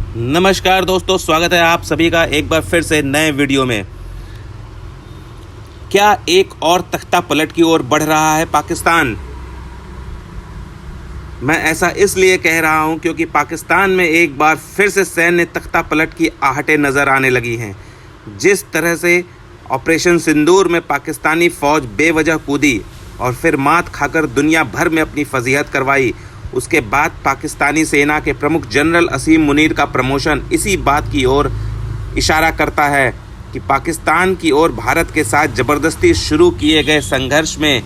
नमस्कार दोस्तों, स्वागत है आप सभी का एक बार फिर से नए वीडियो में। क्या एक और तख्ता पलट की ओर बढ़ रहा है पाकिस्तान? मैं ऐसा इसलिए कह रहा हूं क्योंकि पाकिस्तान में एक बार फिर से सैन्य तख्ता पलट की आहटें नज़र आने लगी हैं। जिस तरह से ऑपरेशन सिंदूर में पाकिस्तानी फ़ौज बेवजह कूदी और फिर मात खाकर दुनिया भर में अपनी फजीहत करवाई, उसके बाद पाकिस्तानी सेना के प्रमुख जनरल असीम मुनीर का प्रमोशन इसी बात की ओर इशारा करता है कि पाकिस्तान की ओर भारत के साथ ज़बरदस्ती शुरू किए गए संघर्ष में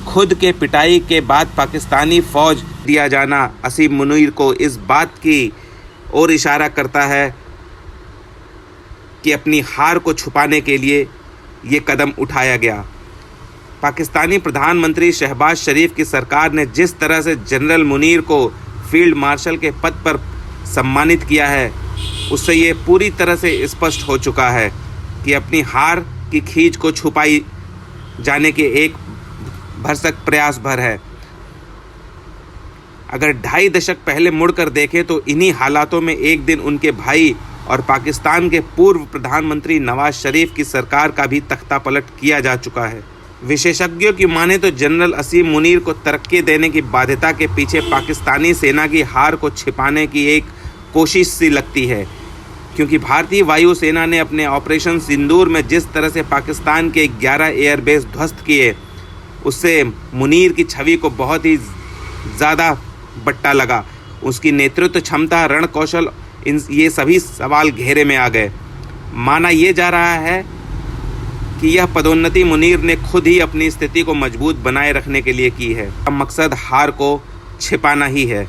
खुद के पिटाई के बाद पाकिस्तानी फ़ौज दिया जाना असीम मुनीर को इस बात की ओर इशारा करता है कि अपनी हार को छुपाने के लिए ये कदम उठाया गया। पाकिस्तानी प्रधानमंत्री शहबाज शरीफ की सरकार ने जिस तरह से जनरल मुनीर को फील्ड मार्शल के पद पर सम्मानित किया है, उससे ये पूरी तरह से स्पष्ट हो चुका है कि अपनी हार की खींच को छुपाई जाने के एक भरसक प्रयास भर है। अगर 2.5 दशक पहले मुड़कर देखें तो इन्हीं हालातों में एक दिन उनके भाई और पाकिस्तान के पूर्व प्रधानमंत्री नवाज शरीफ की सरकार का भी तख्ता पलट किया जा चुका है। विशेषज्ञों की माने तो जनरल असीम मुनीर को तरक्की देने की बाध्यता के पीछे पाकिस्तानी सेना की हार को छिपाने की एक कोशिश सी लगती है, क्योंकि भारतीय वायुसेना ने अपने ऑपरेशन सिंदूर में जिस तरह से पाकिस्तान के 11 एयरबेस ध्वस्त किए, उससे मुनीर की छवि को बहुत ही ज़्यादा बट्टा लगा। उसकी नेतृत्व क्षमता, रण कौशल, ये सभी सवाल घेरे में आ गए। माना यह जा रहा है कि यह पदोन्नति मुनीर ने खुद ही अपनी स्थिति को मजबूत बनाए रखने के लिए की है। मकसद हार को छिपाना ही है।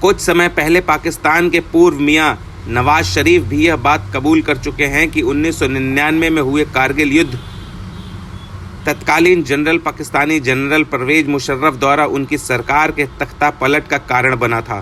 कुछ समय पहले पाकिस्तान के पूर्व मियां नवाज शरीफ भी यह बात कबूल कर चुके हैं कि 1999 में हुए कारगिल युद्ध तत्कालीन पाकिस्तानी जनरल परवेज मुशर्रफ द्वारा उनकी सरकार के तख्ता पलट का कारण बना था।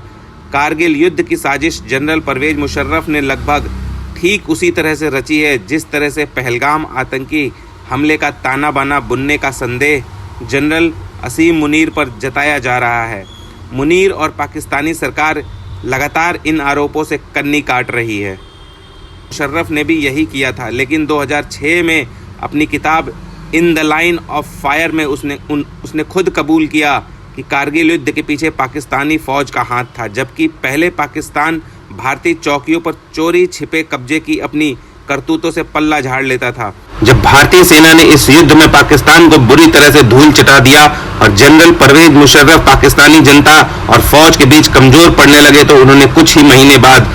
कारगिल युद्ध की साजिश जनरल परवेज मुशर्रफ ने लगभग ठीक उसी तरह से रची है जिस तरह से पहलगाम आतंकी हमले का ताना बाना बुनने का संदेह जनरल असीम मुनीर पर जताया जा रहा है। मुनीर और पाकिस्तानी सरकार लगातार इन आरोपों से कन्नी काट रही है। मुशर्रफ ने भी यही किया था, लेकिन 2006 में अपनी किताब in the line of fire में उसने खुद कबूल किया कि कारगिल युद्ध के पीछे पाकिस्तानी फ़ौज का हाथ था, जबकि पहले पाकिस्तान भारतीय चौकियों पर चोरी छिपे कब्जे की अपनी करतूतों से पल्ला झाड़ लेता था। जब भारतीय सेना ने इस युद्ध में पाकिस्तान को बुरी तरह से धूल चटा दिया और जनरल परवेज मुशर्रफ पाकिस्तानी जनता और फौज के बीच कमजोर पड़ने लगे, तो उन्होंने कुछ ही महीने बाद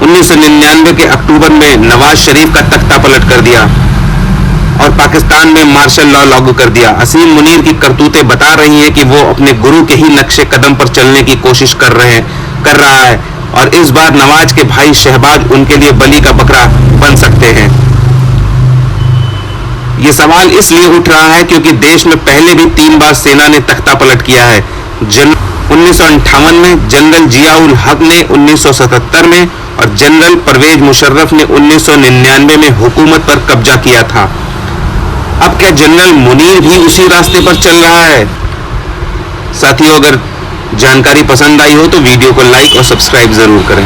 1999 के अक्टूबर में नवाज शरीफ का तख्ता पलट कर दिया और पाकिस्तान में मार्शल लॉ लागू कर दिया। असीम मुनीर की करतूतें बता रही हैं कि वो अपने गुरु के ही नक्शे कदम पर चलने की कोशिश कर रहा है और इस बार नवाज के भाई शहबाज उनके लिए बलि का बकरा बन सकते हैं। ये सवाल इसलिए उठ रहा है क्योंकि देश में पहले भी 3 बार सेना ने तख्ता पलट किया है। 1958 में जनरल जियाउल हक ने, 1977 में और जनरल परवेज मुशर्रफ ने 1999 में हुकूमत पर कब्जा किया था। अब क्या जनरल मुनीर भी उसी रास्ते पर चल रहा है? साथियों, अगर जानकारी पसंद आई हो तो वीडियो को लाइक और सब्सक्राइब जरूर करें।